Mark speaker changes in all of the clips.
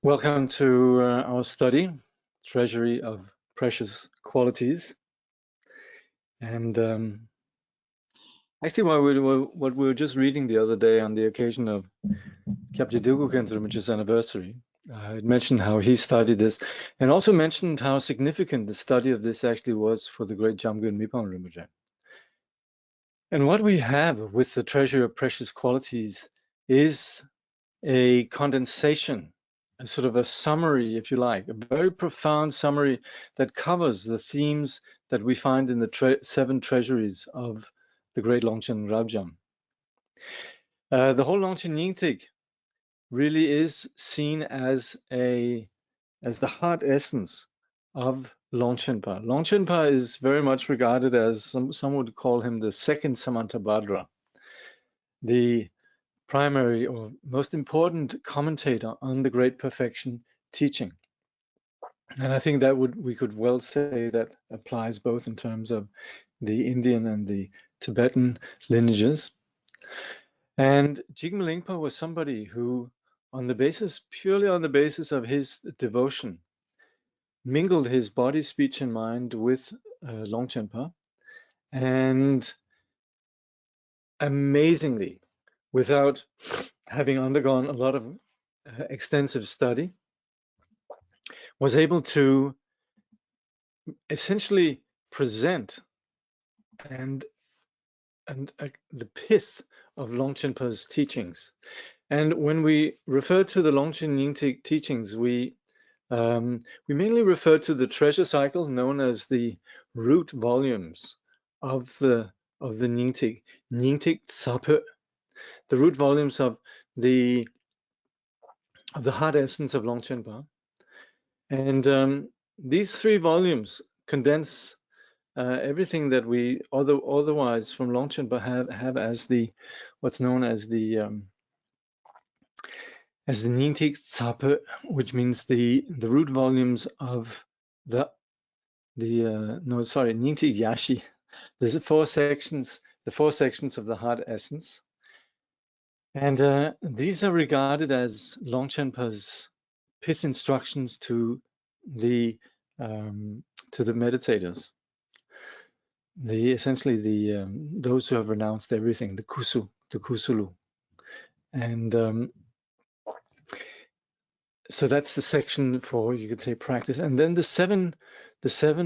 Speaker 1: Welcome to our study, Treasury of Precious Qualities. And actually, what we were just reading the other day on the occasion of Kyabje Dilgo Khyentse Rinpoche's anniversary, it mentioned how he studied this, and also mentioned how significant the study of this actually was for the great Jamgon Mipon Rinpoche. And what we have with the Treasury of Precious Qualities is a condensation, a sort of a summary, if you like, a very profound summary that covers the themes that we find in the 7 treasuries of the great Longchen Rabjam. The whole Longchen Nyingtik really is seen as the heart essence of Longchenpa. Longchenpa is very much regarded as, some would call him the second Samantabhadra, the primary or most important commentator on the Great Perfection teaching. And I think that we could well say that applies both in terms of the Indian and the Tibetan lineages. And Jigme Lingpa was somebody who, purely on the basis of his devotion, mingled his body, speech, and mind with Longchenpa, and amazingly, without having undergone a lot of extensive study, was able to essentially present the pith of Longchenpa's teachings. And when we refer to the Longchen Nyingtik teachings, we mainly refer to the treasure cycle known as the root volumes of the Nyingtik Tsape, the root volumes of the heart essence of Longchenpa. And these 3 volumes condense everything that we otherwise from Longchenpa have as what's known as the Nyingtik Tsape, which means the root volumes of Nyingtik Yashi. There's the 4 sections of the heart essence, and these are regarded as Longchenpa's pith instructions to the meditators, essentially those who have renounced everything, the Kusulu, and so that's the section for, you could say, practice. And then the seven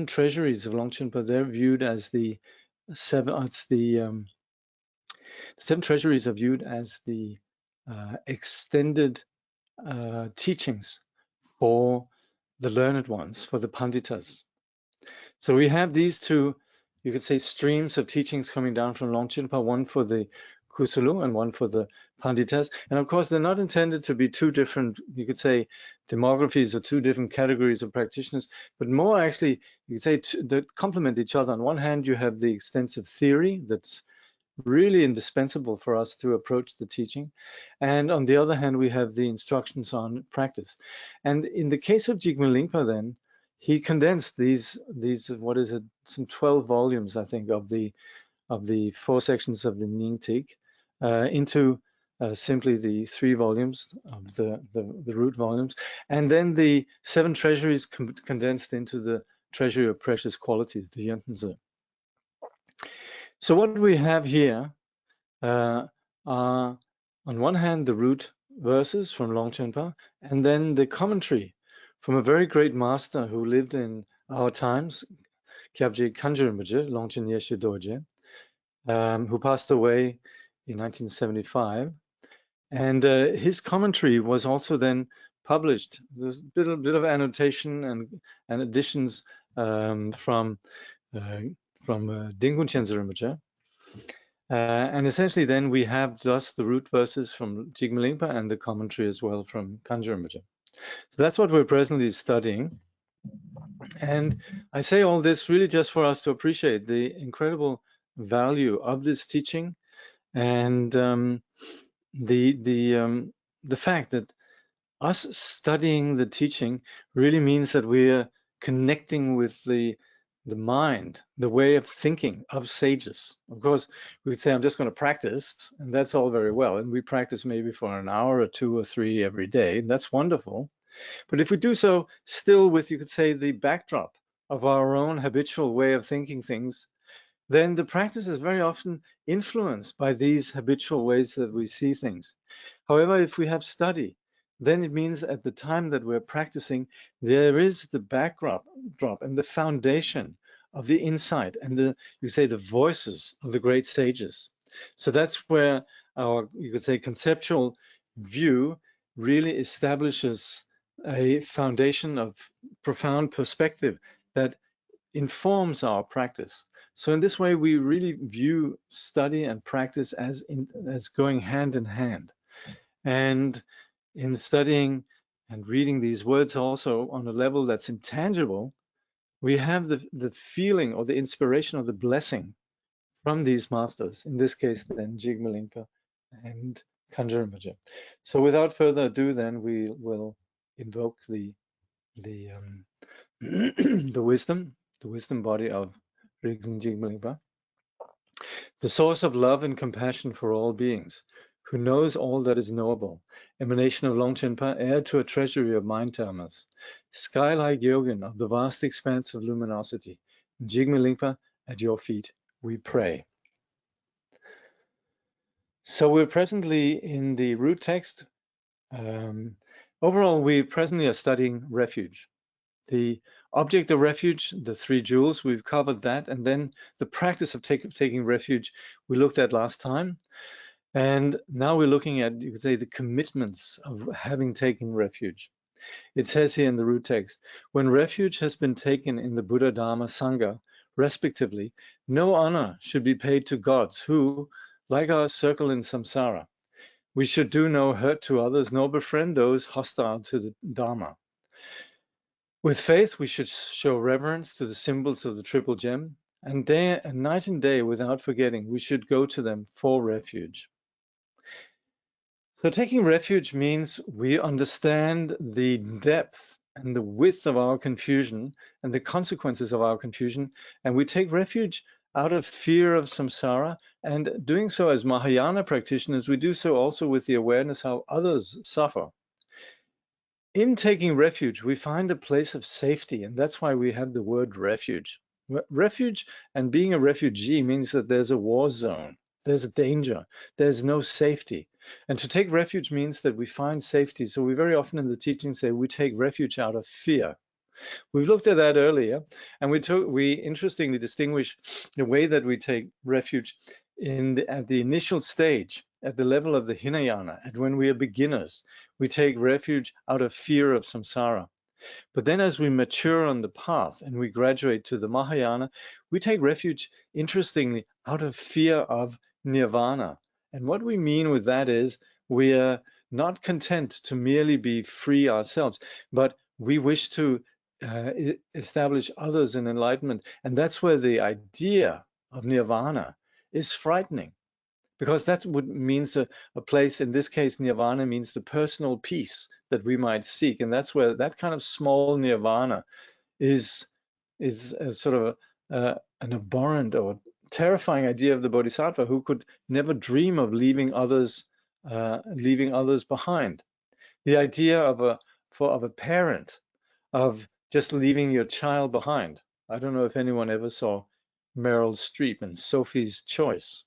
Speaker 1: treasuries of Longchenpa, they're viewed as the 7 treasuries are viewed as the extended teachings for the learned ones, for the Panditas. So we have these 2, you could say, streams of teachings coming down from Longchenpa, one for the Kusulu and one for the Panditas. And of course, they're not intended to be 2 different, you could say, demographies or 2 different categories of practitioners, but more actually, you could say, that complement each other. On one hand, you have the extensive theory that's really indispensable for us to approach the teaching. And on the other hand, we have the instructions on practice. And in the case of Jigme Lingpa, then, he condensed these what is it, some 12 volumes, I think, of the 4 sections of the Nyingtik into simply the 3 volumes of the root volumes, and then the 7 treasuries condensed into the Treasury of Precious Qualities, the Yöntense. So what we have here are, on one hand, the root verses from Longchenpa, and then the commentary from a very great master who lived in our times, Kyabje Kangyur Rinpoche, Longchen Yeshe Dorje, who passed away in 1975. And his commentary was also then published. There's a bit of annotation and additions from Dingun Khyentse Rinpoche. And essentially then we have thus the root verses from Jigme Lingpa and the commentary as well from Kangyur Rinpoche. So that's what we're presently studying. And I say all this really just for us to appreciate the incredible value of this teaching, and the fact that us studying the teaching really means that we are connecting with the the mind, the way of thinking of sages. Of course, we would say, I'm just going to practice, and that's all very well. And we practice maybe for an hour or 2 or 3 every day, and that's wonderful. But if we do so still with, you could say, the backdrop of our own habitual way of thinking things, then the practice is very often influenced by these habitual ways that we see things. However, if we have study, then it means at the time that we're practicing, there is the backdrop and the foundation of the insight and the, you say, the voices of the great sages. So that's where our, you could say, conceptual view really establishes a foundation of profound perspective that informs our practice. So in this way, we really view study and practice as going hand in hand. And in studying and reading these words also on a level that's intangible, we have the feeling or the inspiration or the blessing from these masters, in this case then Jigme Lingpa and Kangyur Rinpoche. So without further ado, then we will invoke the the wisdom body of Rigzen Jigme Lingpa, the source of love and compassion for all beings, who knows all that is knowable, emanation of Longchenpa, heir to a treasury of mind termas, sky-like yogin of the vast expanse of luminosity, Jigme Lingpa, at your feet we pray. So we're presently in the root text. Overall, we presently are studying refuge. The object of refuge, the 3 jewels, we've covered that. And then the practice of taking refuge, we looked at last time. And now we're looking at, you could say, the commitments of having taken refuge. It says here in the root text, when refuge has been taken in the Buddha, Dharma, Sangha, respectively, no honor should be paid to gods who, like our circle in samsara, we should do no hurt to others, nor befriend those hostile to the Dharma. With faith, we should show reverence to the symbols of the Triple Gem, and night and day, without forgetting, we should go to them for refuge. So taking refuge means we understand the depth and the width of our confusion and the consequences of our confusion, and we take refuge out of fear of samsara, and doing so as Mahayana practitioners, we do so also with the awareness how others suffer. In taking refuge, we find a place of safety, and that's why we have the word refuge. Refuge and being a refugee means that there's a war zone, there's a danger, there's no safety. And to take refuge means that we find safety. So we very often in the teaching say we take refuge out of fear. We've looked at that earlier, and we interestingly distinguish the way that we take refuge at the initial stage, at the level of the Hinayana, and when we are beginners, we take refuge out of fear of samsara. But then as we mature on the path and we graduate to the Mahayana, we take refuge, interestingly, out of fear of nirvana. And what we mean with that is we are not content to merely be free ourselves, but we wish to establish others in enlightenment. And that's where the idea of nirvana is frightening, because that means a place, in this case, nirvana means the personal peace that we might seek. And that's where that kind of small nirvana is a sort of an abhorrent or terrifying idea of the bodhisattva, who could never dream of leaving others behind. The idea of a parent, of just leaving your child behind. I don't know if anyone ever saw Meryl Streep in Sophie's Choice,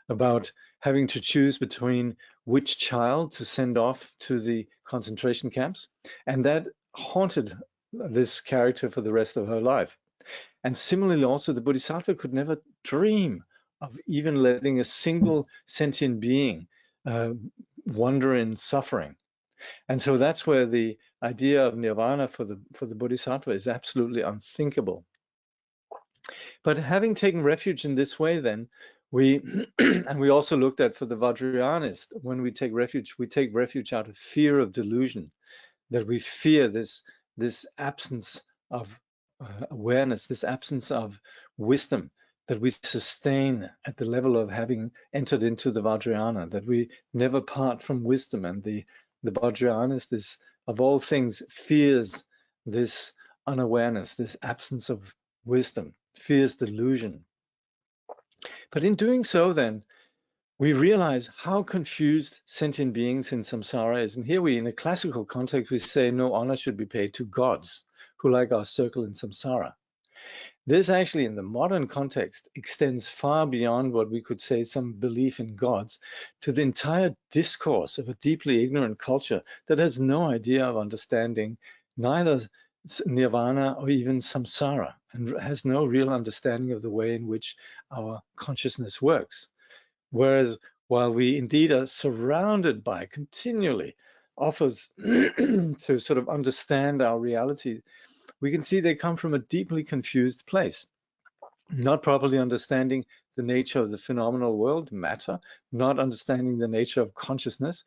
Speaker 1: about having to choose between which child to send off to the concentration camps. And that haunted this character for the rest of her life. And similarly, also, the bodhisattva could never dream of even letting a single sentient being wander in suffering. And so that's where the idea of nirvana for the bodhisattva is absolutely unthinkable. But having taken refuge in this way, then we and we also looked at for the Vajrayanist, when we take refuge out of fear of delusion, that we fear this absence of awareness, this absence of wisdom that we sustain at the level of having entered into the Vajrayana, that we never part from wisdom. And the Vajrayanist is, of all things, fears this unawareness, this absence of wisdom, fears delusion. But in doing so, then, we realize how confused sentient beings in samsara is. And here we, in a classical context, we say no honor should be paid to gods who like our circle in samsara. This actually, in the modern context, extends far beyond what we could say some belief in gods to the entire discourse of a deeply ignorant culture that has no idea of understanding neither nirvana or even samsara, and has no real understanding of the way in which our consciousness works. Whereas while we indeed are surrounded by continually offers to sort of understand our reality, we can see they come from a deeply confused place, not properly understanding the nature of the phenomenal world, matter, not understanding the nature of consciousness.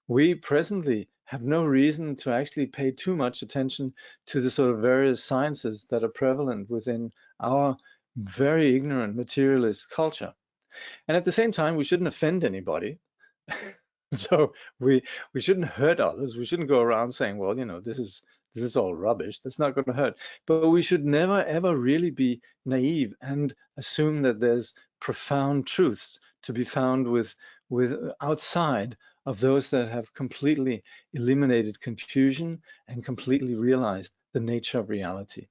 Speaker 1: We presently have no reason to actually pay too much attention to the sort of various sciences that are prevalent within our very ignorant materialist culture. And at the same time, we shouldn't offend anybody. So we shouldn't hurt others. We shouldn't go around saying, well, you know, this is all rubbish. That's not going to hurt. But we should never, ever really be naive and assume that there's profound truths to be found with outside of those that have completely eliminated confusion and completely realized the nature of reality.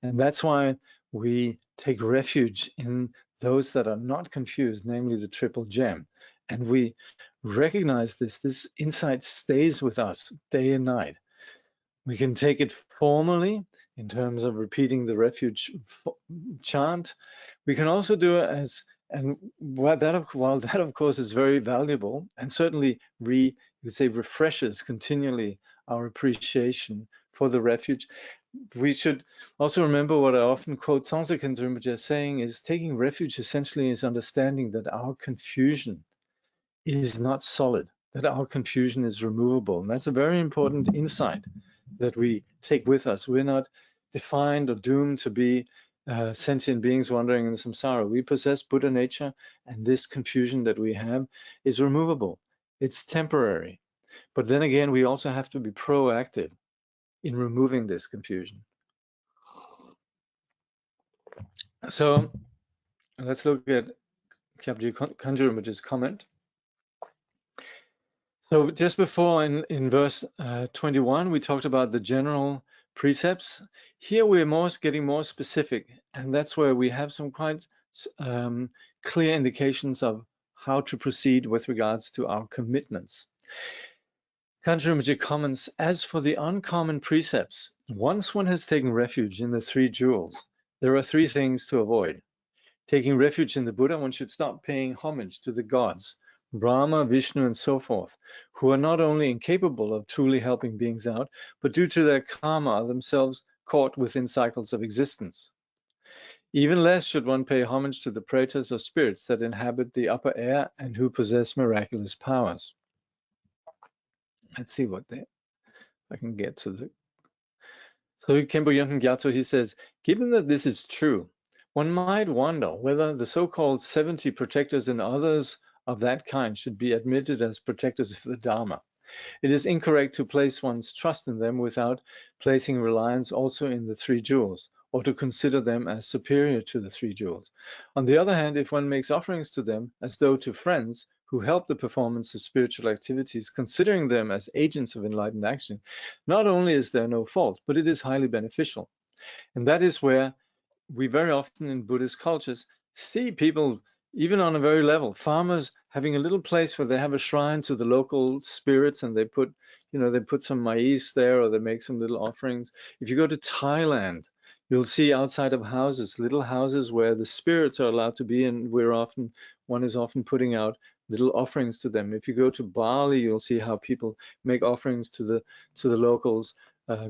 Speaker 1: And that's why we take refuge in those that are not confused, namely the triple gem. And we recognize this insight stays with us day and night. We can take it formally in terms of repeating the refuge chant. We can also do it as, and while that of course is very valuable and certainly you could say refreshes continually our appreciation for the refuge, we should also remember what I often quote Tsongtse Rinpoche as saying is taking refuge essentially is understanding that our confusion is not solid, that our confusion is removable. And that's a very important insight that we take with us. We're not defined or doomed to be sentient beings wandering in samsara. We possess Buddha nature, and this confusion that we have is removable. It's temporary. But then again, we also have to be proactive in removing this confusion. So let's look at Kyabji Kangyur Rinpoche's comment. So just before in verse 21, we talked about the general precepts. Here we're getting more specific, and that's where we have some quite clear indications of how to proceed with regards to our commitments. Kangyur Rinpoche comments, as for the uncommon precepts, once one has taken refuge in the three jewels, there are three things to avoid. Taking refuge in the Buddha, one should stop paying homage to the gods, Brahma, Vishnu, and so forth, who are not only incapable of truly helping beings out, but due to their karma are themselves caught within cycles of existence. Even less should one pay homage to the pretas or spirits that inhabit the upper air and who possess miraculous powers. Let's see what I can get to the. So Khenpo Yönten Gyatso, he says, given that this is true, one might wonder whether the so-called 70 protectors and others of that kind should be admitted as protectors of the Dharma. It is incorrect to place one's trust in them without placing reliance also in the three jewels, or to consider them as superior to the three jewels. On the other hand, if one makes offerings to them as though to friends who help the performance of spiritual activities, considering them as agents of enlightened action, not only is there no fault, but it is highly beneficial. And that is where we very often in Buddhist cultures see people, even on a very level, farmers having a little place where they have a shrine to the local spirits, and they put some maize there, or they make some little offerings. If you go to Thailand, you'll see outside of houses, little houses where the spirits are allowed to be, and one is often putting out little offerings to them. If you go to Bali, you'll see how people make offerings to the locals,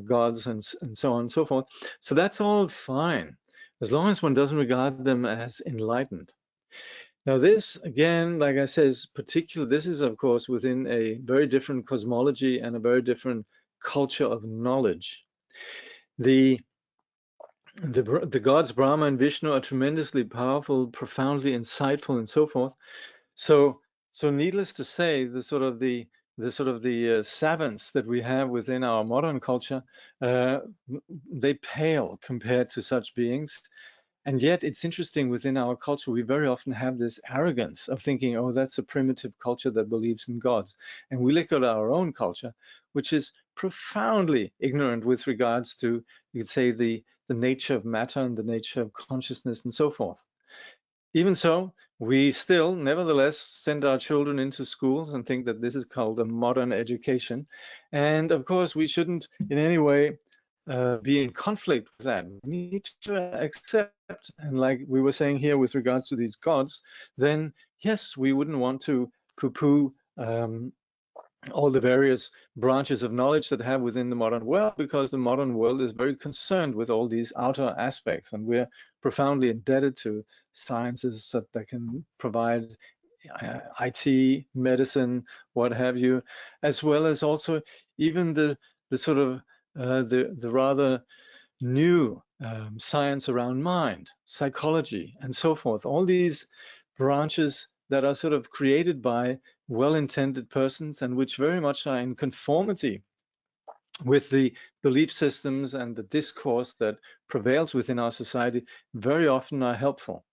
Speaker 1: gods, and so on and so forth. So that's all fine, as long as one doesn't regard them as enlightened. Now this, again, like I said, this is of course within a very different cosmology and a very different culture of knowledge. The gods Brahma and Vishnu are tremendously powerful, profoundly insightful, and so forth. So needless to say, the sort of the savants that we have within our modern culture, they pale compared to such beings. And yet it's interesting, within our culture, we very often have this arrogance of thinking, oh, that's a primitive culture that believes in gods. And we look at our own culture, which is profoundly ignorant with regards to, you could say, the nature of matter and the nature of consciousness and so forth. Even so, we still, nevertheless, send our children into schools and think that this is called a modern education. And of course, we shouldn't in any way be in conflict with that. We need to accept, and like we were saying here with regards to these gods, then yes, we wouldn't want to poo-poo all the various branches of knowledge that have within the modern world, because the modern world is very concerned with all these outer aspects, and we're profoundly indebted to sciences that can provide IT, medicine, what have you, as well as also even the sort of the rather new science around mind, psychology, and so forth. All these branches that are sort of created by well-intended persons and which very much are in conformity with the belief systems and the discourse that prevails within our society, very often are helpful.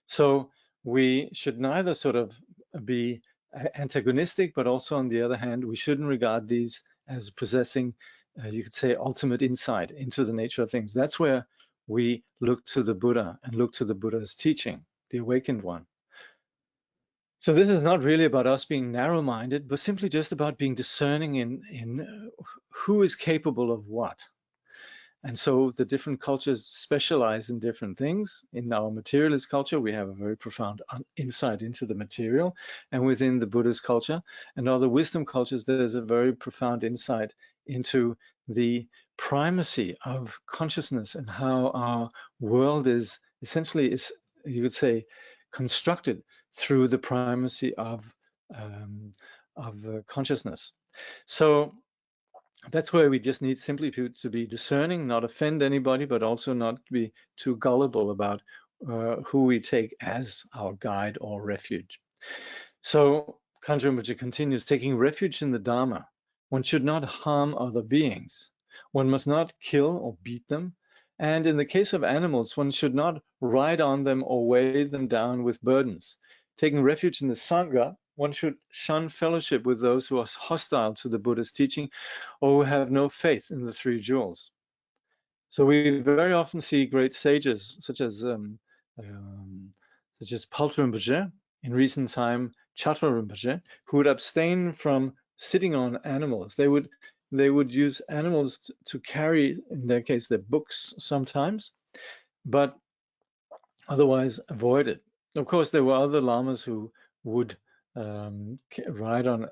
Speaker 1: So we should neither sort of be antagonistic, but also on the other hand, we shouldn't regard these as possessing, you could say, ultimate insight into the nature of things. That's where we look to the Buddha and look to the Buddha's teaching, the awakened one. So this is not really about us being narrow-minded, but simply just about being discerning in who is capable of what. And so the different cultures specialize in different things. In our materialist culture, we have a very profound insight into the material. And within the Buddhist culture and other wisdom cultures, there's a very profound insight into the primacy of consciousness and how our world is essentially, you could say, constructed through the primacy of consciousness. So that's where we just need simply to be discerning, not offend anybody, but also not be too gullible about who we take as our guide or refuge. So Kangyur Rinpoche continues, taking refuge in the Dharma, one should not harm other beings. One must not kill or beat them. And in the case of animals, one should not ride on them or weigh them down with burdens. Taking refuge in the Sangha, one should shun fellowship with those who are hostile to the Buddha's teaching or who have no faith in the three jewels. So we very often see great sages such as Paltra Rinpoche, in recent time Chatra Rinpoche, who would abstain from sitting on animals. They would use animals to carry, in their case, their books sometimes, but otherwise avoid it. Of course, there were other lamas who would ride on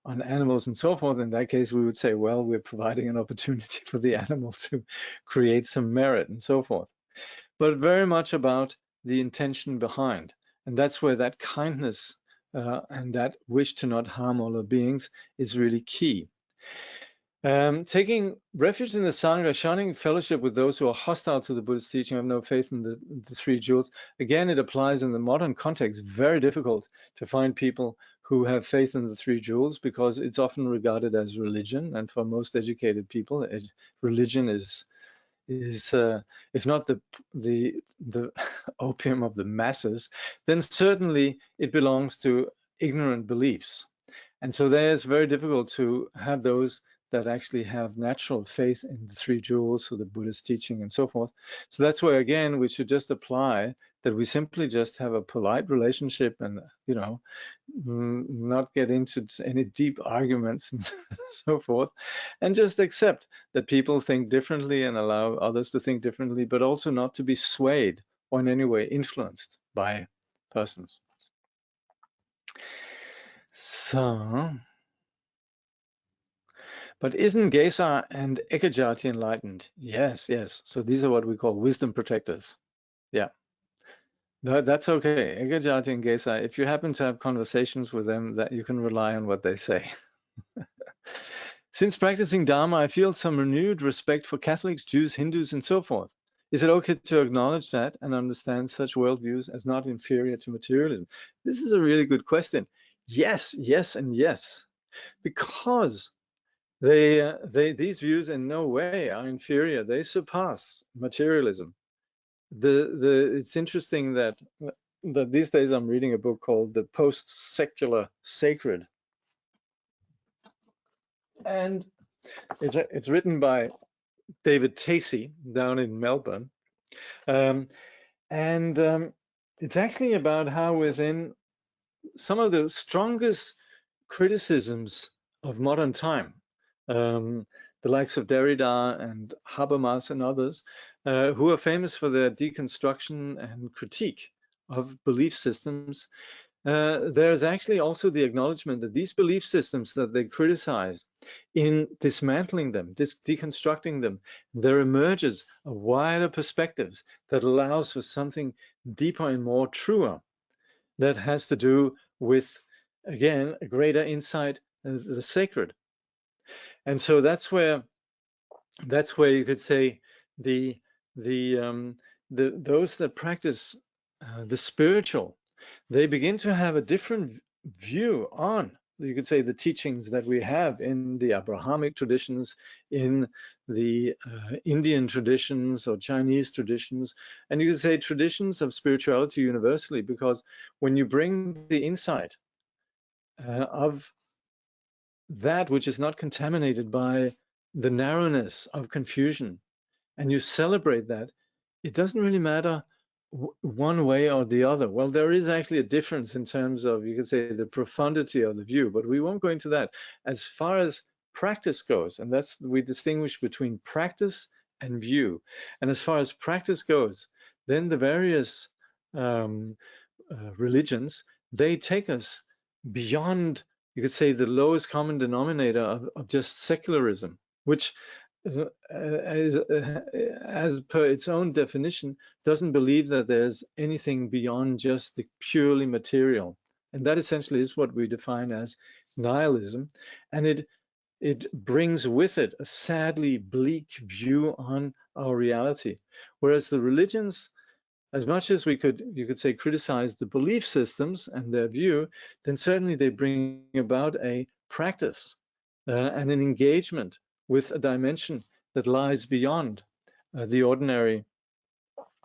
Speaker 1: animals and so forth. In that case, we would say, well, we're providing an opportunity for the animal to create some merit and so forth. But very much about the intention behind. And that's where that kindness and that wish to not harm all other beings is really key. Taking refuge in the Sangha, shunning fellowship with those who are hostile to the Buddhist teaching, have no faith in the three jewels. Again, it applies in the modern context. Very difficult to find people who have faith in the three jewels because it's often regarded as religion. And for most educated people, religion is if not the opium of the masses, then certainly it belongs to ignorant beliefs. And so there it's very difficult to have those that actually have natural faith in the three jewels, so the Buddhist teaching and so forth. So that's where, again, we should just apply that we simply just have a polite relationship and, you know, not get into any deep arguments and so forth, and just accept that people think differently and allow others to think differently, but also not to be swayed or in any way influenced by persons. So, but isn't Gesar and Ekajati enlightened? Yes, yes. So these are what we call wisdom protectors. Yeah, that's okay. Ekajati and Gesar, if you happen to have conversations with them, that you can rely on what they say. Since practicing Dharma, I feel some renewed respect for Catholics, Jews, Hindus, and so forth. Is it okay to acknowledge that and understand such worldviews as not inferior to materialism? This is a really good question. Yes, yes, and yes. because these views in no way are inferior. They surpass materialism. It's interesting that these days I'm reading a book called The Post-Secular Sacred, and it's written by David Tacey down in Melbourne, and it's actually about how within some of the strongest criticisms of modern time, the likes of Derrida and Habermas and others, who are famous for their deconstruction and critique of belief systems, there's actually also the acknowledgement that these belief systems that they criticize, in dismantling them, deconstructing them, there emerges a wider perspectives that allows for something deeper and more truer that has to do with, again, a greater insight into the sacred. And so that's where you could say those that practice the spiritual, they begin to have a different view on, you could say, the teachings that we have in the Abrahamic traditions, in the Indian traditions or Chinese traditions, and you could say traditions of spirituality universally, because when you bring the insight of that which is not contaminated by the narrowness of confusion, and you celebrate that, it doesn't really matter one way or the other. Well, there is actually a difference in terms of, you could say, the profundity of the view, but we won't go into that. As far as practice goes, and that's, we distinguish between practice and view. And as far as practice goes, then the various religions, they take us beyond, you could say, the lowest common denominator of just secularism, which as per its own definition, doesn't believe that there's anything beyond just the purely material. And that essentially is what we define as nihilism. And it brings with it a sadly bleak view on our reality. Whereas the religions, as much as you could say, criticize the belief systems and their view, then certainly they bring about a practice and an engagement with a dimension that lies beyond the ordinary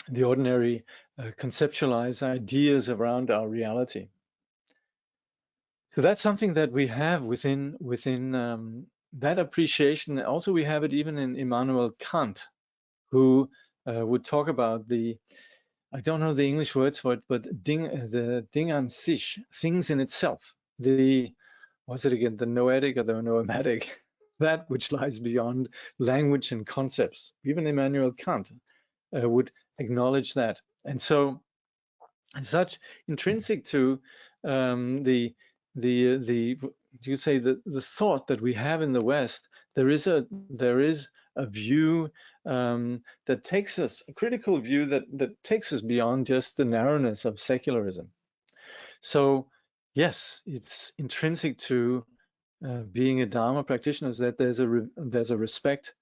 Speaker 1: conceptualized ideas around our reality. So that's something that we have within that appreciation. Also, we have it even in Immanuel Kant, who would talk about I don't know the English words for it, but the Ding an sich, things in itself. What's it again? The noetic or the noematic, that which lies beyond language and concepts. Even Immanuel Kant would acknowledge that. And so, and such intrinsic to you say the thought that we have in the West, there is a view that takes us, a critical view that takes us beyond just the narrowness of secularism. So yes, it's intrinsic to being a Dharma practitioner, is that there's a respect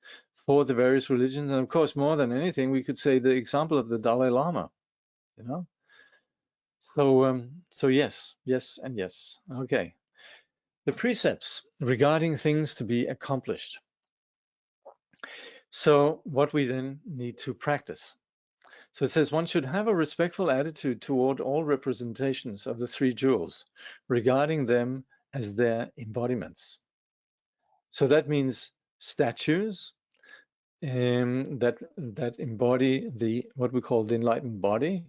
Speaker 1: for the various religions, and of course, more than anything, we could say the example of the Dalai Lama, you know. So yes, and yes. Okay. The precepts regarding things to be accomplished. So what we then need to practice. So it says one should have a respectful attitude toward all representations of the three jewels, regarding them as their embodiments. So that means statues that embody what we call the enlightened body,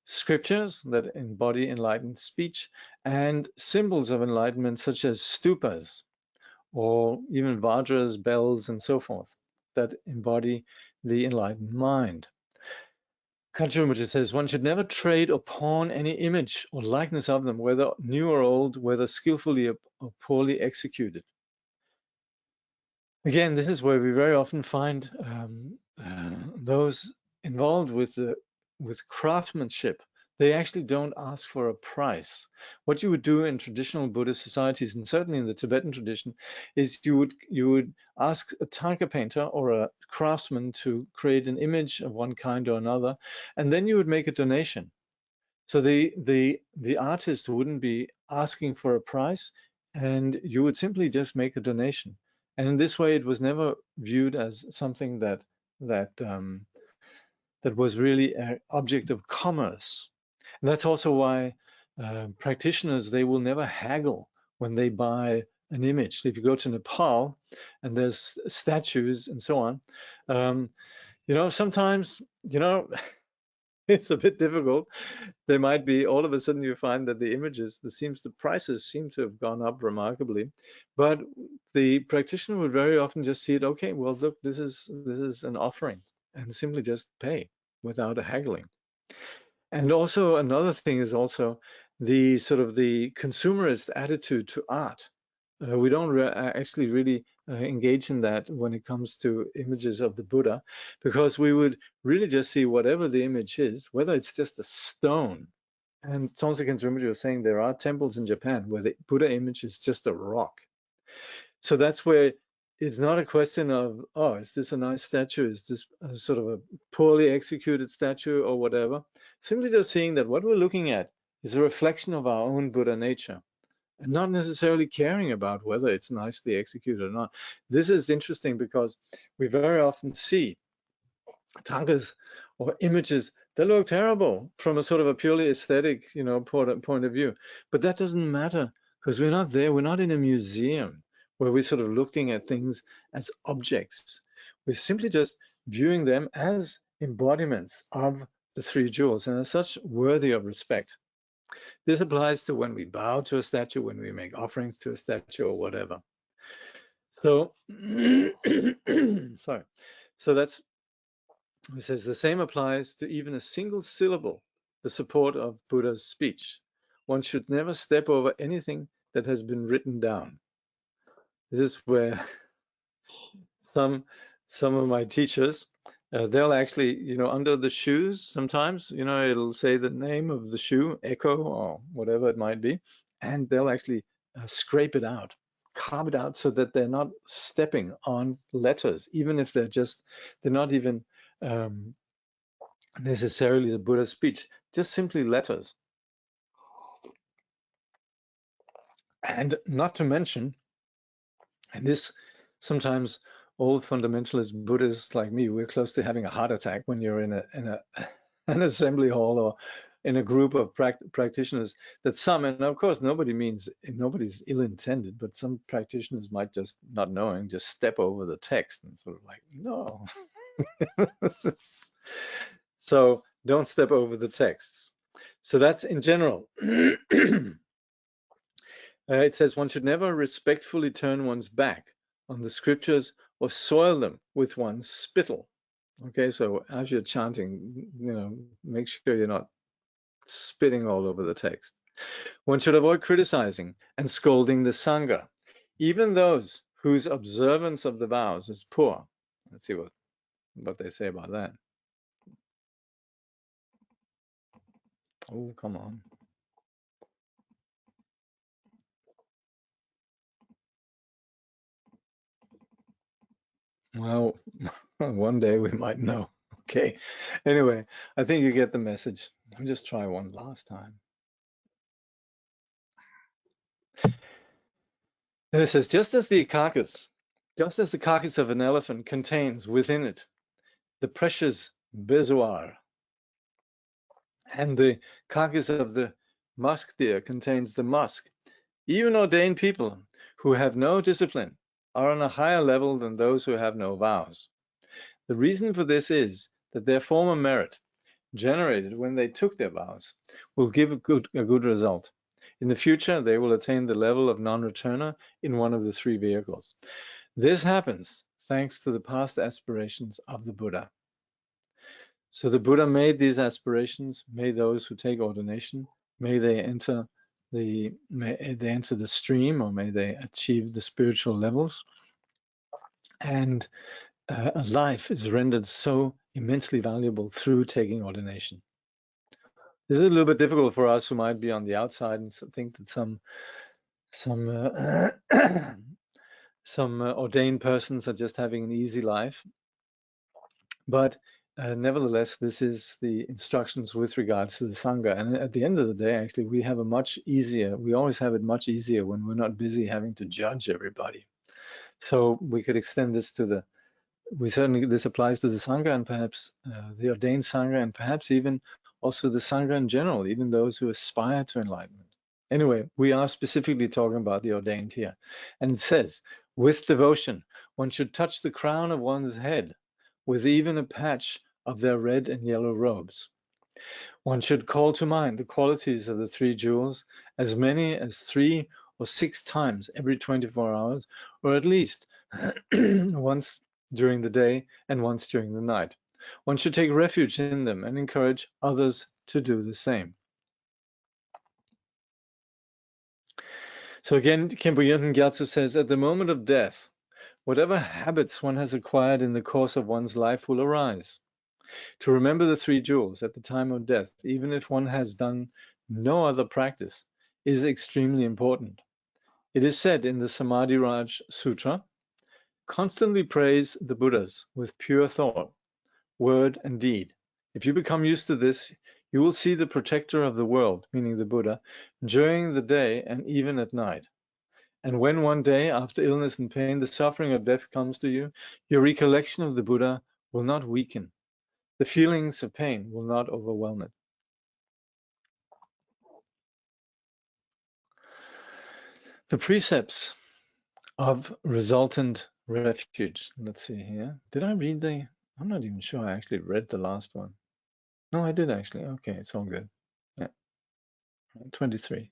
Speaker 1: scriptures that embody enlightened speech, and symbols of enlightenment such as stupas, or even vajras, bells, and so forth, that embody the enlightened mind. Kangyur Rinpoche says one should never trade or pawn any image or likeness of them, whether new or old, whether skillfully or poorly executed. Again, this is where we very often find those involved with craftsmanship. They actually don't ask for a price. What you would do in traditional Buddhist societies, and certainly in the Tibetan tradition, is you would ask a tiger painter or a craftsman to create an image of one kind or another, and then you would make a donation. So the artist wouldn't be asking for a price. and you would simply just make a donation. And in this way, it was never viewed as something that was really an object of commerce. And that's also why practitioners, they will never haggle when they buy an image. If you go to Nepal and there's statues and so on, you know, sometimes, you know, it's a bit difficult. There might be, all of a sudden you find that the images, the prices seem to have gone up remarkably, but the practitioner would very often just see it, okay, well, look, this is an offering, and simply just pay without a haggling. And also another thing is also the sort of the consumerist attitude to art. We don't actually really engage in that when it comes to images of the Buddha, because we would really just see whatever the image is, whether it's just a stone. And Kangyur Rinpoche was saying there are temples in Japan where the Buddha image is just a rock. So that's where it's not a question of, oh, is this a nice statue? Is this a sort of a poorly executed statue or whatever? Simply just seeing that what we're looking at is a reflection of our own Buddha nature, and not necessarily caring about whether it's nicely executed or not. This is interesting because we very often see tankas or images that look terrible from a sort of a purely aesthetic, you know, point of view. But that doesn't matter, because we're not there. We're not in a museum where we're sort of looking at things as objects. We're simply just viewing them as embodiments of the three jewels, and as such worthy of respect. This applies to when we bow to a statue, when we make offerings to a statue, or whatever. So, sorry. So that's, it says the same applies to even a single syllable, the support of Buddha's speech. One should never step over anything that has been written down. This is where some of my teachers, they'll actually, you know, under the shoes, sometimes, you know, it'll say the name of the shoe, Echo or whatever it might be, and they'll actually scrape it out, carve it out, so that they're not stepping on letters, even if they're not even necessarily the Buddha's speech, just simply letters. And not to mention, and this sometimes old fundamentalist Buddhists like me, we're close to having a heart attack when you're in an assembly hall or in a group of practitioners, that some, and of course nobody's ill-intended, but some practitioners might just, not knowing, just step over the text and sort of like, no. So don't step over the texts. So that's in general. It says one should never respectfully turn one's back on the scriptures or soil them with one's spittle. Okay, so as you're chanting, you know, make sure you're not spitting all over the text. One should avoid criticizing and scolding the Sangha, even those whose observance of the vows is poor. Let's see what they say about that. Oh, come on. Well, one day we might know. Okay. Anyway, I think you get the message. Let me just try one last time. And it says, just as the carcass of an elephant contains within it the precious bezoar, and the carcass of the musk deer contains the musk, even ordained people who have no discipline are on a higher level than those who have no vows. The reason for this is that their former merit, generated when they took their vows, will give a good result. In the future, they will attain the level of non-returner in one of the three vehicles. This happens thanks to the past aspirations of the Buddha. So the Buddha made these aspirations. May those who take ordination, may they enter the stream, or may they achieve the spiritual levels. And life is rendered so immensely valuable through taking ordination. This is a little bit difficult for us who might be on the outside and think that some ordained persons are just having an easy life. But nevertheless, this is the instructions with regards to the Sangha. And at the end of the day, actually, we have a much easier, we always have it much easier when we're not busy having to judge everybody. So we could extend this to the, this applies to the Sangha and perhaps the ordained Sangha, and perhaps even also the Sangha in general, even those who aspire to enlightenment. Anyway, we are specifically talking about the ordained here. And it says, with devotion, one should touch the crown of one's head with even a patch of their red and yellow robes. One should call to mind the qualities of the three jewels as many as 3 or 6 times every 24 hours, or at least once during the day and once during the night. One should take refuge in them and encourage others to do the same. So again, Khenpo Yönten Gyatso says, at the moment of death, whatever habits one has acquired in the course of one's life will arise. To remember the three jewels at the time of death, even if one has done no other practice, is extremely important. It is said in the Samadhi Raj Sutra, constantly praise the Buddhas with pure thought, word, and deed. If you become used to this, you will see the protector of the world, meaning the Buddha, during the day and even at night. And when one day, after illness and pain, the suffering of death comes to you, your recollection of the Buddha will not weaken. The feelings of pain will not overwhelm it. The precepts of resultant refuge. Let's see here. Did I read the? I'm not even sure I actually read the last one. No, I did actually. Okay, it's all good. Yeah. 23.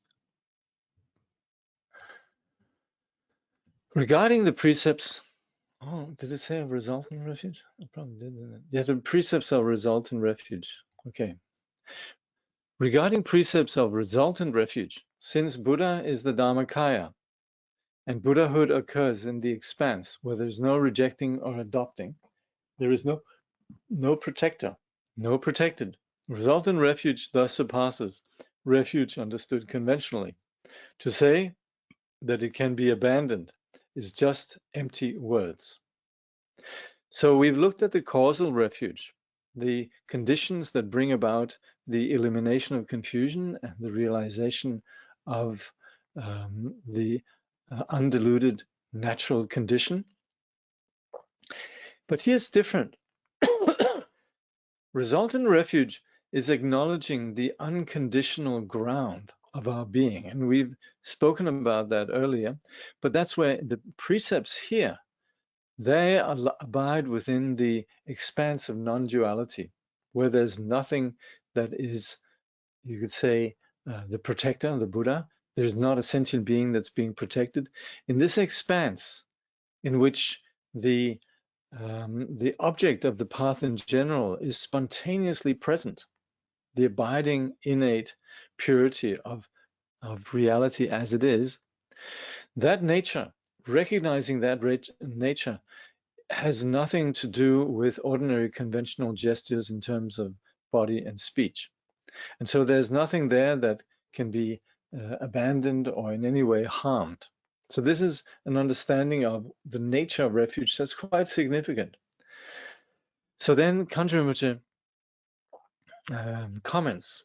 Speaker 1: Regarding the precepts, oh, did it say of resultant refuge? It probably did, didn't it? Yeah, the precepts of resultant refuge. Okay. Regarding precepts of resultant refuge, since Buddha is the Dharmakaya, and Buddhahood occurs in the expanse where there's no rejecting or adopting, there is no protector, no protected. Resultant refuge thus surpasses refuge understood conventionally. To say that it can be abandoned is just empty words. So we've looked at the causal refuge, the conditions that bring about the elimination of confusion and the realization of the undiluted natural condition. But here's different. Resultant refuge is acknowledging the unconditional ground of our being. And we've spoken about that earlier, but that's where the precepts here, they abide within the expanse of non-duality, where there's nothing that is, you could say, the protector, the Buddha. There's not a sentient being that's being protected. In this expanse, in which the object of the path in general is spontaneously present, the abiding innate purity of reality as it is, that nature, recognizing that nature, has nothing to do with ordinary conventional gestures in terms of body and speech. And so there's nothing there that can be abandoned or in any way harmed. So this is an understanding of the nature of refuge that's quite significant. So then Kangyur Rinpoche comments,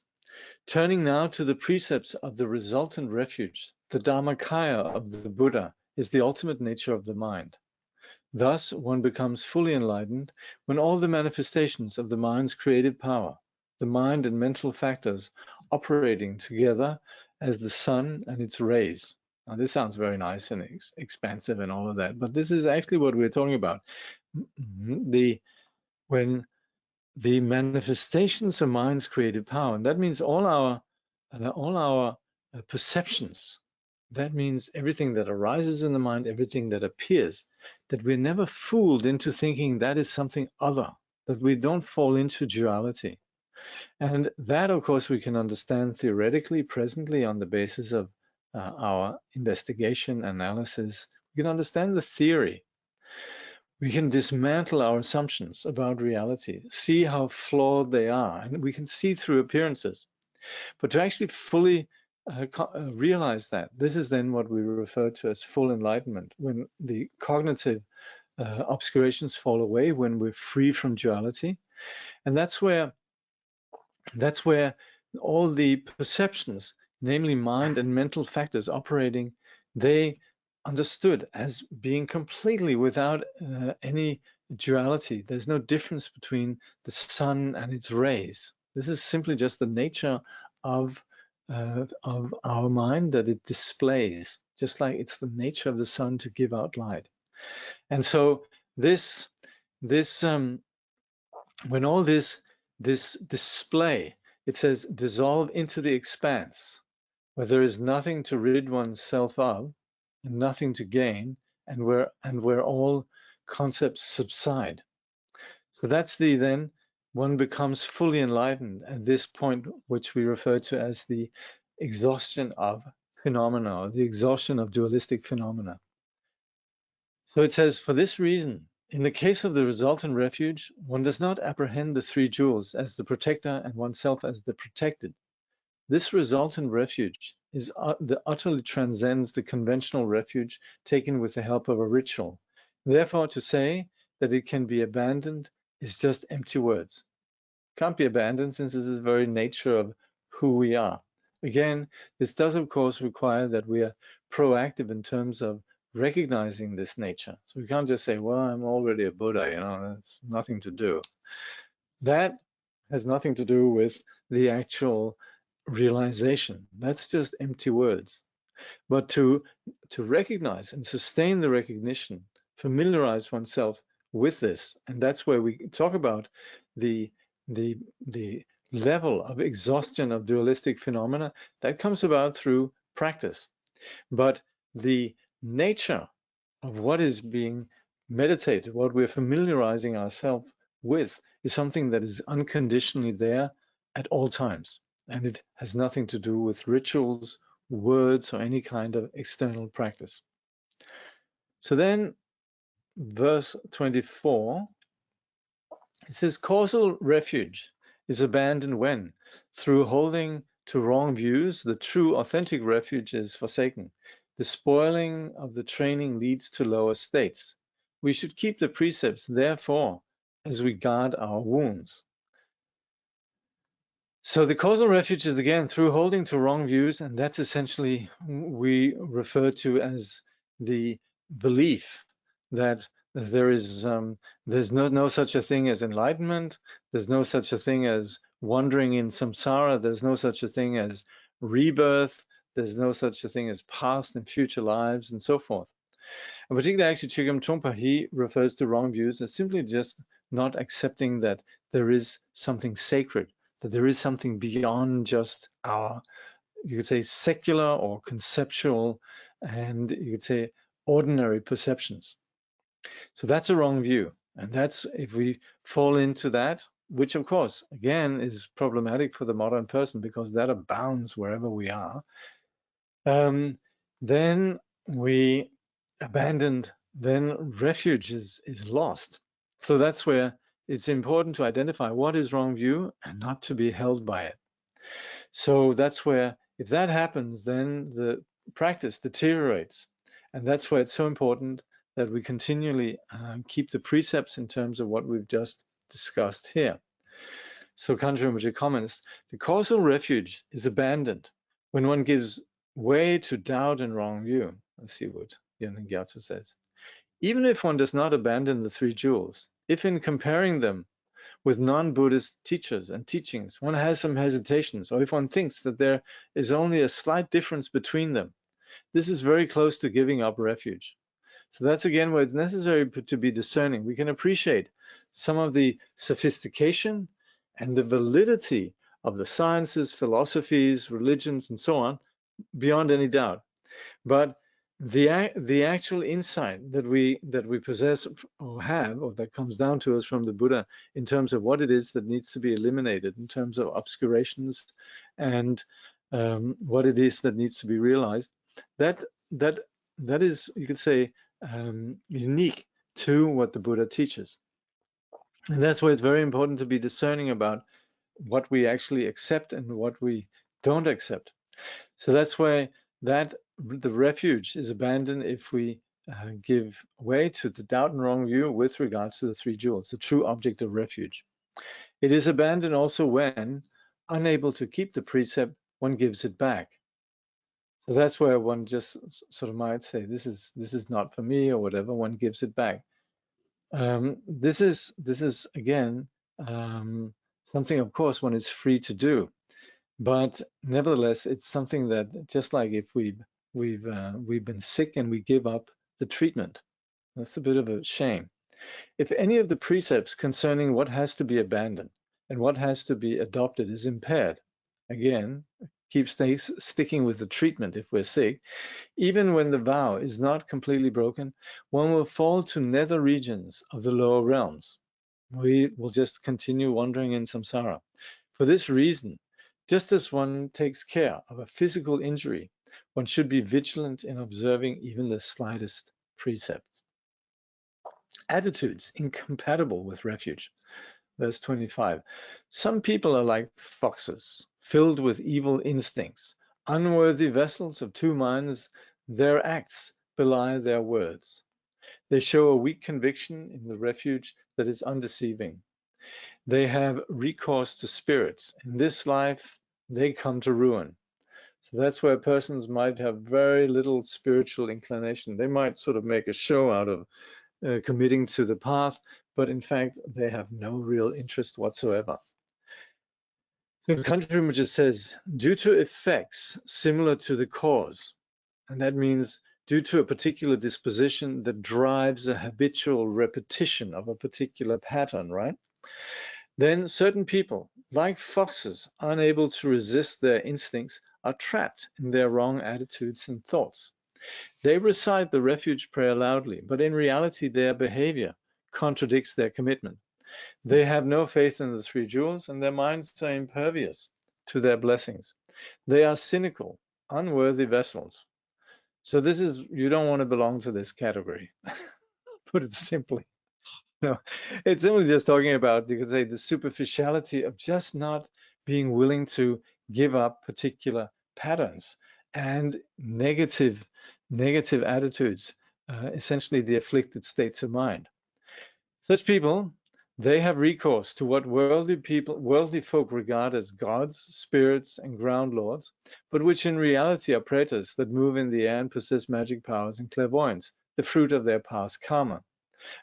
Speaker 1: turning now to the precepts of the resultant refuge, the Dharmakaya of the Buddha is the ultimate nature of the mind. Thus, one becomes fully enlightened when all the manifestations of the mind's creative power, the mind and mental factors operating together as the sun and its rays. Now, this sounds very nice and expansive and all of that, but this is actually what we're talking about. When the manifestations of mind's creative power, and that means all our perceptions. That means everything that arises in the mind, everything that appears, that we're never fooled into thinking that is something other, that we don't fall into duality. And that, of course, we can understand theoretically, presently, on the basis of our investigation, analysis. We can understand the theory. We can dismantle our assumptions about reality, see how flawed they are, and we can see through appearances. But to actually fully realize that, this is then what we refer to as full enlightenment, when the cognitive obscurations fall away, when we're free from duality. And that's where all the perceptions, namely mind and mental factors operating, they understood as being completely without any duality. There's no difference between the sun and its rays. This is simply just the nature of our mind that it displays, just like it's the nature of the sun to give out light. And so this when all this display, it says, dissolve into the expanse, where there is nothing to rid oneself of, and nothing to gain, and where all concepts subside. So that's then one becomes fully enlightened at this point, which we refer to as the exhaustion of phenomena, or the exhaustion of dualistic phenomena. So it says, for this reason, in the case of the resultant refuge, one does not apprehend the three jewels as the protector and oneself as the protected. This resultant refuge utterly transcends the conventional refuge taken with the help of a ritual. Therefore, to say that it can be abandoned is just empty words. It can't be abandoned, since this is the very nature of who we are. Again, this does, of course, require that we are proactive in terms of recognizing this nature. So we can't just say, well, I'm already a Buddha, there's nothing to do. That has nothing to do with the actual realization. That's just empty words. But to recognize and sustain the recognition, familiarize oneself with this, and that's where we talk about the level of exhaustion of dualistic phenomena, that comes about through practice. But the nature of what is being meditated, what we're familiarizing ourselves with, is something that is unconditionally there at all times. And it has nothing to do with rituals, words, or any kind of external practice. So then, verse 24, it says, causal refuge is abandoned when, through holding to wrong views, the true authentic refuge is forsaken. The spoiling of the training leads to lower states. We should keep the precepts, therefore, as we guard our wounds. So the causal refuge is, again, through holding to wrong views, and that's essentially we refer to as the belief that there's no such a thing as enlightenment, there's no such a thing as wandering in samsara, there's no such a thing as rebirth, there's no such a thing as past and future lives, and so forth. And particularly, actually, Chögyam Trungpa, he refers to wrong views as simply just not accepting that there is something sacred, that there is something beyond just our, you could say, secular or conceptual, and you could say ordinary perceptions. So that's a wrong view. And that's, if we fall into that, which of course, again, is problematic for the modern person, because that abounds wherever we are, then we abandoned, then refuge is lost. So that's where it's important to identify what is wrong view and not to be held by it. So that's where, if that happens, then the practice deteriorates. And that's why it's so important that we continually keep the precepts in terms of what we've just discussed here. So Kangyur Rinpoche comments, the causal refuge is abandoned when one gives way to doubt and wrong view. Let's see what Yonten Gyatso says. Even if one does not abandon the three jewels, if in comparing them with non-Buddhist teachers and teachings, one has some hesitations, or if one thinks that there is only a slight difference between them, this is very close to giving up refuge. So that's, again, where it's necessary to be discerning. We can appreciate some of the sophistication and the validity of the sciences, philosophies, religions, and so on, beyond any doubt. But the actual insight that we possess or have, or that comes down to us from the Buddha, in terms of what it is that needs to be eliminated, in terms of obscurations, and what it is that needs to be realized, that is, you could say, unique to what the Buddha teaches. And that's why it's very important to be discerning about what we actually accept and what we don't accept. So that's why the refuge is abandoned if we give way to the doubt and wrong view with regards to the three jewels, the true object of refuge. It is abandoned also when, unable to keep the precept, one gives it back. So that's where one just sort of might say, this is not for me, or whatever. One gives it back. This is again something, of course, one is free to do, but nevertheless, it's something that, just like if we've been sick and we give up the treatment, that's a bit of a shame. If any of the precepts concerning what has to be abandoned and what has to be adopted is impaired, again, keep sticking with the treatment if we're sick, even when the vow is not completely broken, one will fall to nether regions of the lower realms. We will just continue wandering in samsara. For this reason, just as one takes care of a physical injury, one should be vigilant in observing even the slightest precept. Attitudes incompatible with refuge. Verse 25. Some people are like foxes, filled with evil instincts, unworthy vessels of two minds. Their acts belie their words. They show a weak conviction in the refuge that is undeceiving. They have recourse to spirits. In this life, they come to ruin. So that's where persons might have very little spiritual inclination. They might sort of make a show out of committing to the path, but in fact, they have no real interest whatsoever. So Kangyur Rinpoche says, due to effects similar to the cause, and that means due to a particular disposition that drives a habitual repetition of a particular pattern, right? Then certain people, like foxes, unable to resist their instincts, are trapped in their wrong attitudes and thoughts. They recite the refuge prayer loudly, but in reality, their behavior contradicts their commitment. They have no faith in the three jewels, and their minds are impervious to their blessings. They are cynical, unworthy vessels. So this is, you don't want to belong to this category, put it simply. No, it's simply just talking about, you could say, the superficiality of just not being willing to give up particular patterns and negative attitudes, essentially the afflicted states of mind. Such people, they have recourse to what worldly folk regard as gods, spirits, and ground lords, but which in reality are pretas that move in the air and possess magic powers and clairvoyance, the fruit of their past karma.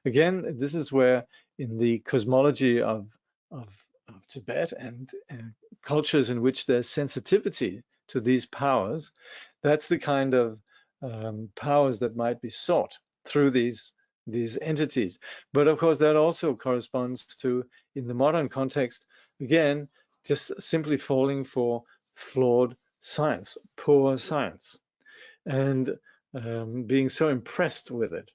Speaker 1: Again, this is where in the cosmology of Tibet and cultures in which there's sensitivity to these powers, that's the kind of powers that might be sought through these entities. But of course, that also corresponds to, in the modern context, again, just simply falling for flawed science, poor science, and being so impressed with it.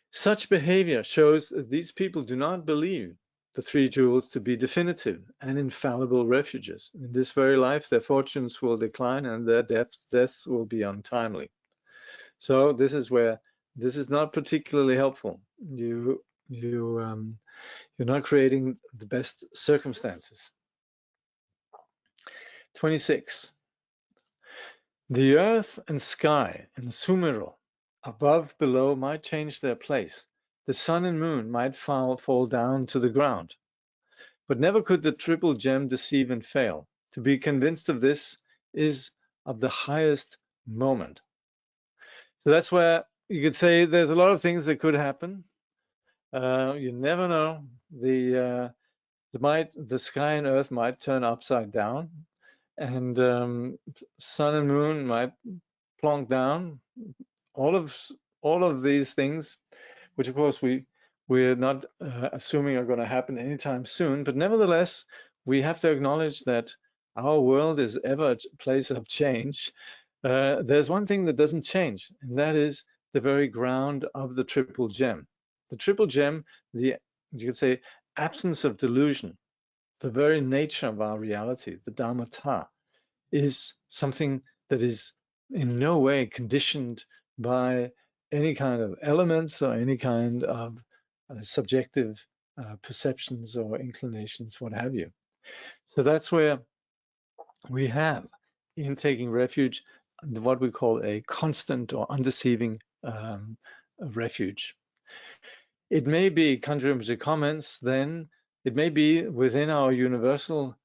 Speaker 1: Such behavior shows that these people do not believe the three jewels to be definitive and infallible refuges. In this very life, their fortunes will decline and their deaths will be untimely. So this is where this is not particularly helpful. You're not creating the best circumstances. 26. The earth and sky and Sumero, above, below, might change their place. The sun and moon might fall down to the ground. But never could the triple gem deceive and fail. To be convinced of this is of the highest moment. So that's where you could say there's a lot of things that could happen. You never know. The sky and earth might turn upside down, and sun and moon might plonk down. All of these things, which of course we're not assuming are going to happen anytime soon, but nevertheless, we have to acknowledge that our world is ever a place of change. There's one thing that doesn't change, and that is the very ground of the triple gem. The triple gem, you could say, absence of delusion, the very nature of our reality, the Dharmata, is something that is in no way conditioned by any kind of elements or any kind of subjective perceptions or inclinations, what have you. So that's where we have, in taking refuge, what we call a constant or undeceiving refuge. It may be, Kangyur Rinpoche comments, then it may be within our universal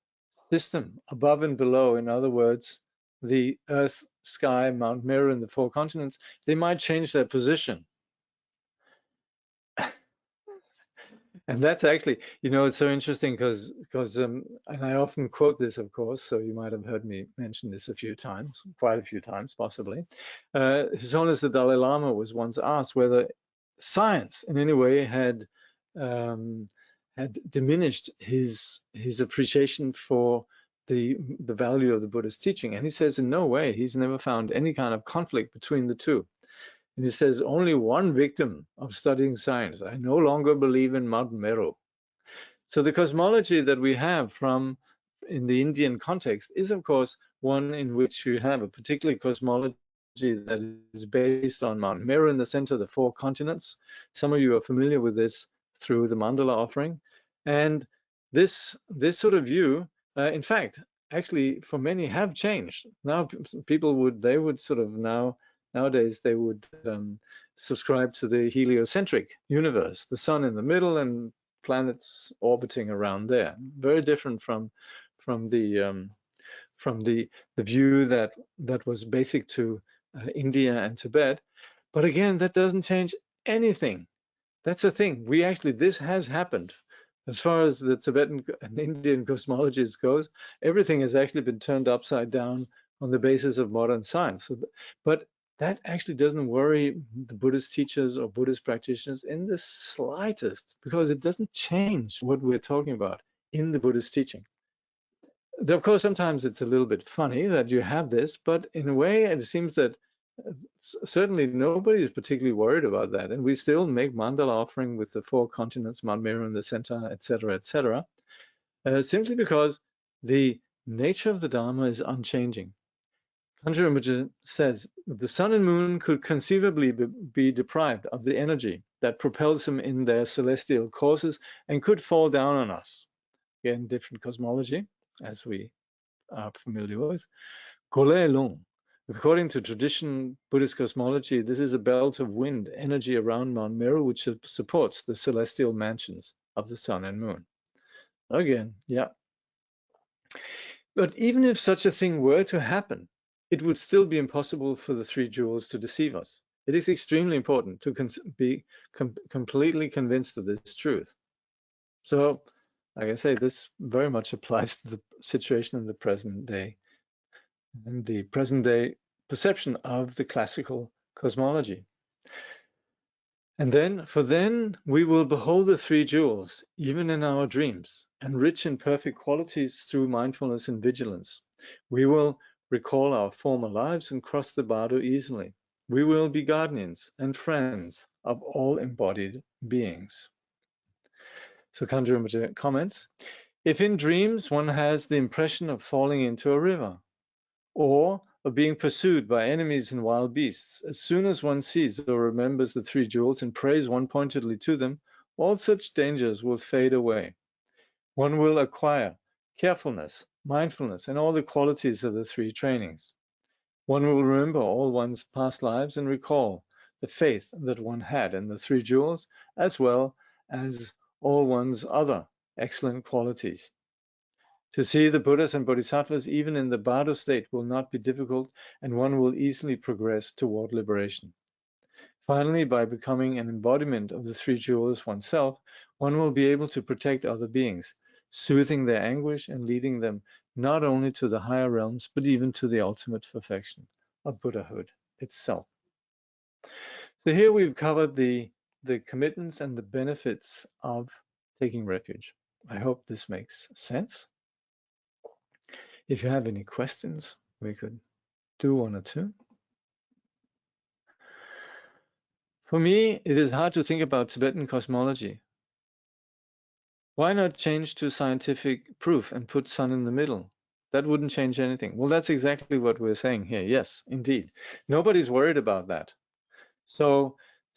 Speaker 1: system, above and below. In other words, the earth, sky, Mount Meru, and the four continents, they might change their position. And that's actually, you know, it's so interesting because and I often quote this, of course, so you might have heard me mention this a few times, quite a few times, possibly. His Holiness the Dalai Lama was once asked whether science in any way had diminished his appreciation for the value of the Buddhist teaching, and he says in no way. He's never found any kind of conflict between the two. And he says, only one victim of studying science. I no longer believe in Mount Meru. So the cosmology that we have from in the Indian context is, of course, one in which you have a particular cosmology that is based on Mount Meru in the center of the four continents. Some of you are familiar with this through the mandala offering. And this sort of view, in fact, actually for many have changed. Now people would sort of nowadays they would subscribe to the heliocentric universe, the sun in the middle and planets orbiting around there. Very different from the view that was basic to India and Tibet. But again, that doesn't change anything. That's the thing. This has happened. As far as the Tibetan and Indian cosmologies goes, everything has actually been turned upside down on the basis of modern science. But that actually doesn't worry the Buddhist teachers or Buddhist practitioners in the slightest, because it doesn't change what we're talking about in the Buddhist teaching. Of course, sometimes it's a little bit funny that you have this, but in a way, it seems that certainly nobody is particularly worried about that. And we still make mandala offering with the four continents, Mount Meru in the center, etc., etc., simply because the nature of the Dharma is unchanging. Kangyur Rinpoche says the sun and moon could conceivably be deprived of the energy that propels them in their celestial courses and could fall down on us. Again, different cosmology, as we are familiar with. Gole Lung. According to traditional Buddhist cosmology, this is a belt of wind energy around Mount Meru, which supports the celestial mansions of the sun and moon. Again, yeah. But even if such a thing were to happen, it would still be impossible for the three jewels to deceive us. It is extremely important to be completely convinced of this truth. So, like I say, this very much applies to the situation in the present day and the present day perception of the classical cosmology. And then we will behold the three jewels, even in our dreams, and rich in perfect qualities through mindfulness and vigilance. We will recall our former lives and cross the bardo easily. We will be guardians and friends of all embodied beings. So Kangyur Rinpoche comments, if in dreams one has the impression of falling into a river, or of being pursued by enemies and wild beasts, as soon as one sees or remembers the three jewels and prays one pointedly to them, all such dangers will fade away. One will acquire carefulness, mindfulness, and all the qualities of the three trainings. One will remember all one's past lives and recall the faith that one had in the three jewels, as well as all one's other excellent qualities. To see the Buddhas and Bodhisattvas even in the bardo state will not be difficult, and one will easily progress toward liberation. Finally, by becoming an embodiment of the three jewels oneself, one will be able to protect other beings, soothing their anguish and leading them not only to the higher realms, but even to the ultimate perfection of Buddhahood itself. So here we've covered the commitments and the benefits of taking refuge. I hope this makes sense. If you have any questions, we could do one or two. For me, it is hard to think about Tibetan cosmology. Why not change to scientific proof and put sun in the middle? That wouldn't change anything. Well, that's exactly what we're saying here. Yes, indeed. Nobody's worried about that. So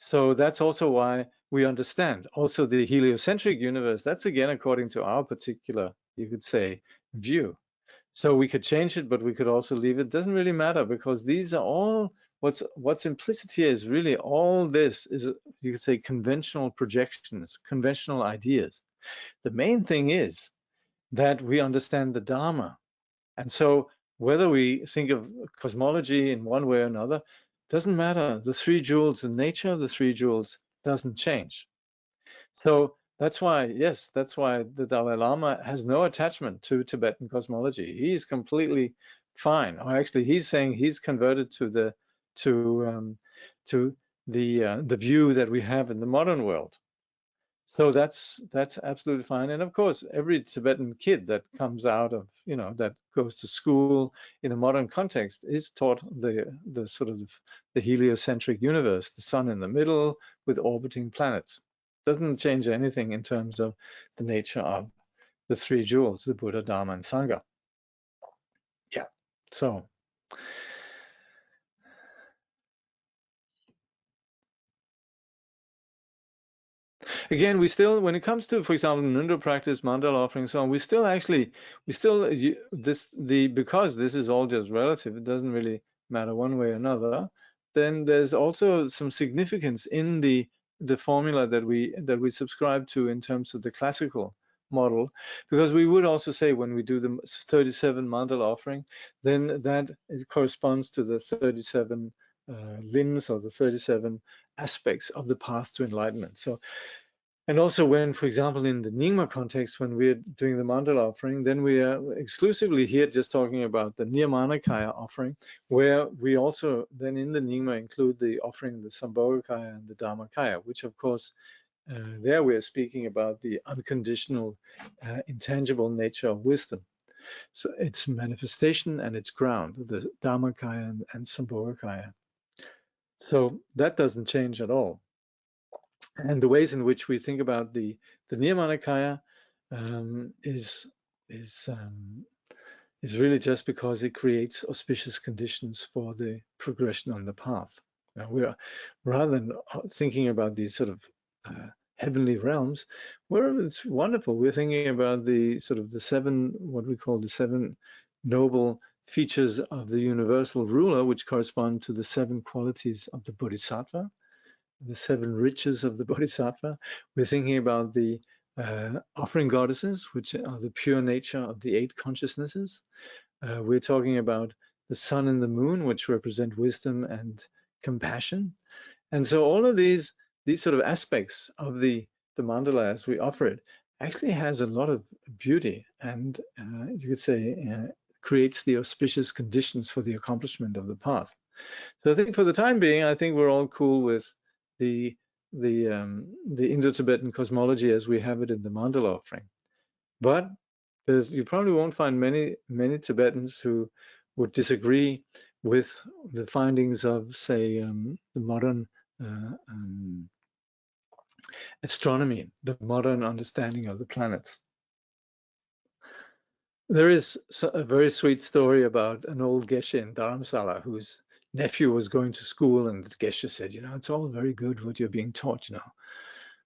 Speaker 1: that's also why we understand. Also, the heliocentric universe, that's again according to our particular, you could say, view. So we could change it, but we could also leave it. Doesn't really matter, because these are all what's implicit here is really all this is, you could say, conventional projections, conventional ideas. The main thing is that we understand the Dharma. And so whether we think of cosmology in one way or another, doesn't matter. The three jewels, the nature of the three jewels doesn't change. So that's why, yes, that's why the Dalai Lama has no attachment to Tibetan cosmology. He's completely fine. Or actually, he's saying he's converted to the view that we have in the modern world. So that's absolutely fine. And of course, every Tibetan kid that comes out of, that goes to school in a modern context is taught the sort of the heliocentric universe, the sun in the middle with orbiting planets. Doesn't change anything in terms of the nature of the three jewels, the Buddha, Dharma, and Sangha. Yeah. So again, we still, when it comes to, for example, Nundo practice, mandala offering, so on, because this is all just relative, it doesn't really matter one way or another, then there's also some significance in the formula that we subscribe to in terms of the classical model, because we would also say when we do the 37 mandala offering, then that corresponds to the 37 limbs or the 37 aspects of the path to enlightenment. So, and also when, for example, in the Nyingma context, when we're doing the mandala offering, then we are exclusively here just talking about the Niyamanakaya offering, where we also then in the Nyingma include the offering, the Sambhogakaya and the Dharmakaya, which of course, there we're speaking about the unconditional, intangible nature of wisdom. So its manifestation and its ground, the Dharmakaya and Sambhogakaya. So that doesn't change at all. And the ways in which we think about the Niyamanakaya is really just because it creates auspicious conditions for the progression on the path. Now rather than thinking about these sort of heavenly realms, it's wonderful. We're thinking about the sort of the seven, what we call the seven noble features of the universal ruler, which correspond to the seven qualities of the Bodhisattva, the seven riches of the Bodhisattva. We're thinking about the offering goddesses, which are the pure nature of the eight consciousnesses. We're talking about the sun and the moon, which represent wisdom and compassion. And so all of these sort of aspects of the mandala as we offer it actually has a lot of beauty, and you could say creates the auspicious conditions for the accomplishment of the path. So I think for the time being, I think we're all cool with the Indo-Tibetan cosmology as we have it in the mandala offering. But you probably won't find many Tibetans who would disagree with the findings of, say, the modern astronomy, the modern understanding of the planets. There is a very sweet story about an old geshe in Dharamsala whose nephew was going to school, and the geshe said, it's all very good what you're being taught,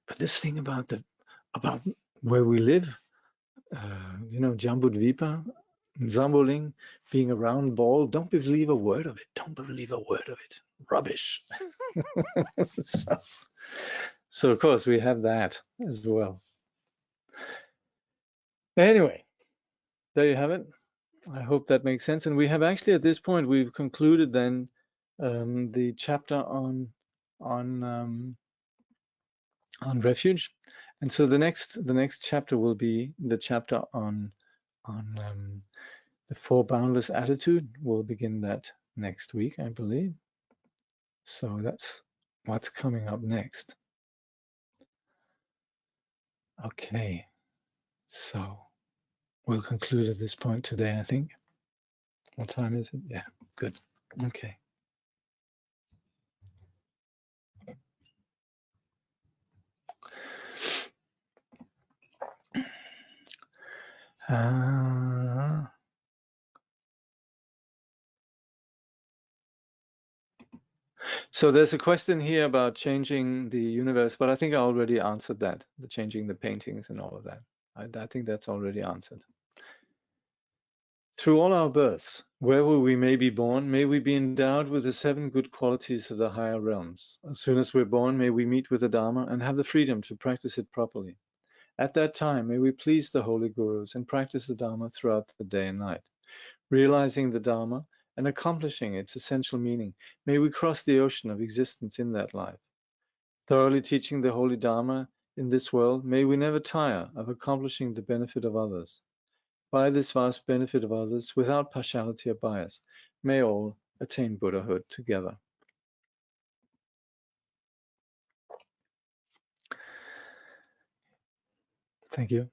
Speaker 1: but this thing about where we live, Jambudvipa, Zamboling, being a round ball, don't believe a word of it. Don't believe a word of it. Rubbish. So of course we have that as well. Anyway, there you have it. I hope that makes sense. And we have actually at this point, we've concluded then the chapter on refuge. And so the next chapter will be the chapter on the four boundless attitude. We'll begin that next week, I believe. So that's what's coming up next. Okay, so we'll conclude at this point today, I think. What time is it? Yeah, good. Okay. So there's a question here about changing the universe, but I think I already answered that, the changing the paintings and all of that. I think that's already answered. Through all our births, wherever we may be born, may we be endowed with the 7 good qualities of the higher realms. As soon as we're born, may we meet with the Dharma and have the freedom to practice it properly. At that time, may we please the holy gurus and practice the Dharma throughout the day and night. Realizing the Dharma and accomplishing its essential meaning, may we cross the ocean of existence in that life. Thoroughly teaching the holy Dharma in this world, may we never tire of accomplishing the benefit of others. By this vast benefit of others, without partiality or bias, may all attain Buddhahood together. Thank you.